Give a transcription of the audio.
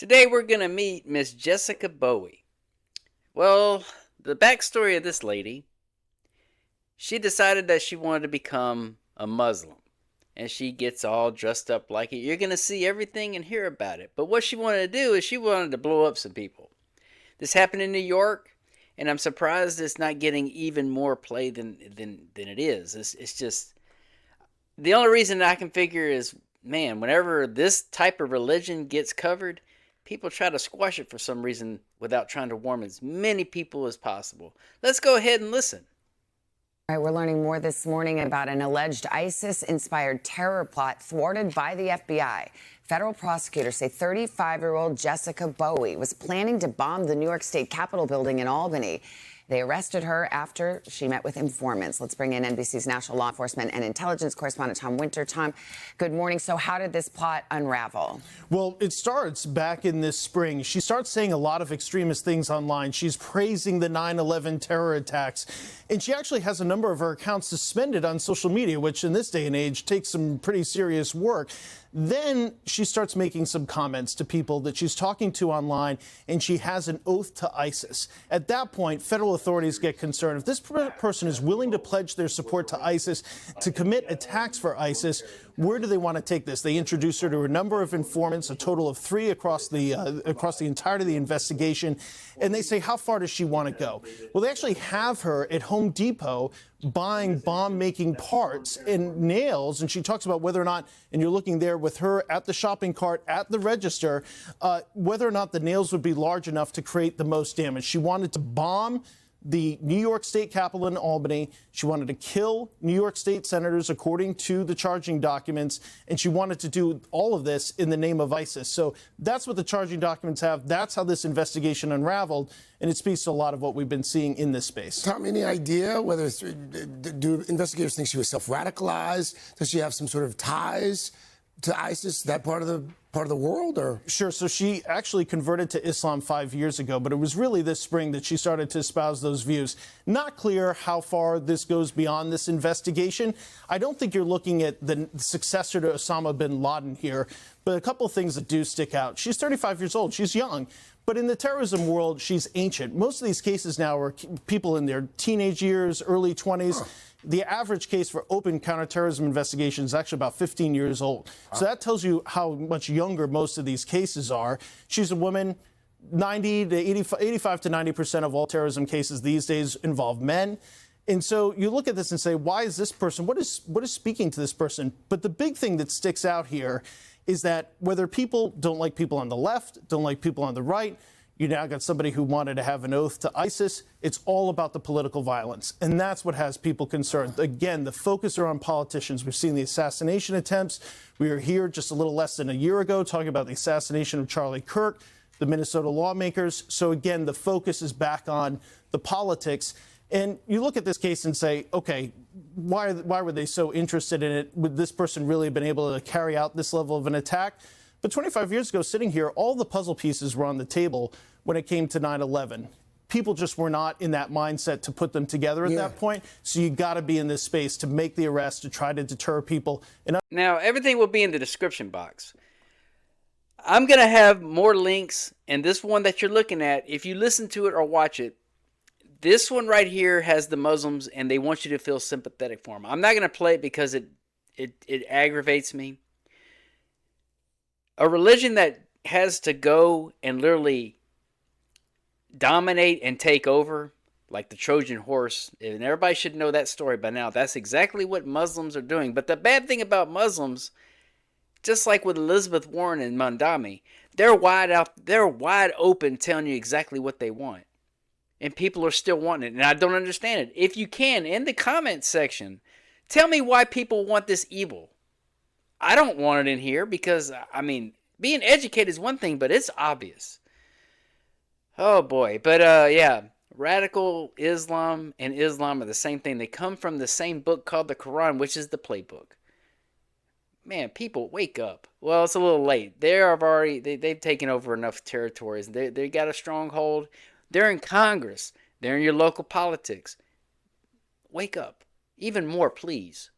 Today we're going to meet Miss Jessica Bowie. Well, the backstory of this lady, she decided that she wanted to become a Muslim. And she gets all dressed up like it. You're going to see everything and hear about it. But what she wanted to do is she wanted to blow up some people. This happened in New York, and I'm surprised it's not getting even more play than it is. It's just, the only reason I can figure is, man, whenever this type of religion gets covered, people try to squash it for some reason without trying to warn as many people as possible. Let's go ahead and listen. All right, we're learning more this morning about an alleged ISIS-inspired terror plot thwarted by the FBI. Federal prosecutors say 35-year-old Jessica Bowie was planning to bomb the New York State Capitol building in Albany. They arrested her after she met with informants. Let's bring in NBC's national law enforcement and intelligence correspondent Tom Winter. Tom, good morning. So how did this plot unravel? Well, it starts back in this spring. She starts saying a lot of extremist things online. She's praising the 9/11 terror attacks. And she actually has a number of her accounts suspended on social media, which in this day and age takes some pretty serious work. Then she starts making some comments to people that she's talking to online, and she has an oath to ISIS. At that point, federal authorities get concerned. If this person is willing to pledge their support to ISIS, to commit attacks for ISIS, where do they want to take this? They introduce her to a number of informants, a total of 3 across the entirety of the investigation, and they say, how far does she want to go? Well, they actually have her at Home Depot buying bomb-making parts and nails, and she talks about whether or not, and you're looking there with her at the shopping cart, at the register, whether or not the nails would be large enough to create the most damage. She wanted to bomb the New York State Capitol in Albany. She wanted to kill New York State senators, according to the charging documents, and she wanted to do all of this in the name of ISIS. So that's what the charging documents have. That's how this investigation unraveled, and it speaks to a lot of what we've been seeing in this space. Tom, any idea whether do investigators think she was self-radicalized? Does she have some sort of ties to ISIS, that part of the world, or? Sure. So she actually converted to Islam 5 years ago, but it was really this spring that she started to espouse those views. Not clear how far this goes beyond this investigation. I don't think you're looking at the successor to Osama bin Laden here, but a couple of things that do stick out. She's 35 years old. She's young. But in the terrorism world, she's ancient. Most of these cases now are people in their teenage years, early 20s. The average case for open counterterrorism investigation is actually about 15 years old. So that tells you how much younger most of these cases are. She's a woman. 90 to 85 to 90% of all terrorism cases these days involve men. And so you look at this and say, why is this person, what is speaking to this person? But the big thing that sticks out here is that whether people don't like people on the left, don't like people on the right, you now got somebody who wanted to have an oath to ISIS. It's all about the political violence. And that's what has people concerned. Again, the focus are on politicians. We've seen the assassination attempts. We were here just a little less than a year ago talking about the assassination of Charlie Kirk, the Minnesota lawmakers. So again, the focus is back on the politics. And you look at this case and say, okay, why were they so interested in it? Would this person really have been able to carry out this level of an attack? But 25 years ago, sitting here, all the puzzle pieces were on the table when it came to 9/11. People just were not in that mindset to put them together at that point. So you got to be in this space to make the arrest, to try to deter people. Now, everything will be in the description box. I'm going to have more links, and this one that you're looking at, if you listen to it or watch it, this one right here has the Muslims, and they want you to feel sympathetic for them. I'm not going to play it because it aggravates me. A religion that has to go and literally dominate and take over, like the Trojan horse, and everybody should know that story by now. That's exactly what Muslims are doing. But the bad thing about Muslims, just like with Elizabeth Warren and Mandami, they're wide open telling you exactly what they want. And people are still wanting it. And I don't understand it. If you can, in the comments section, tell me why people want this evil. I don't want it in here because, I mean, being educated is one thing, but it's obvious. Oh, boy. But, yeah, radical Islam and Islam are the same thing. They come from the same book called the Quran, which is the playbook. Man, people, wake up. Well, it's a little late. They've taken over enough territories. They got a stronghold. They're in Congress. They're in your local politics. Wake up. Even more, please.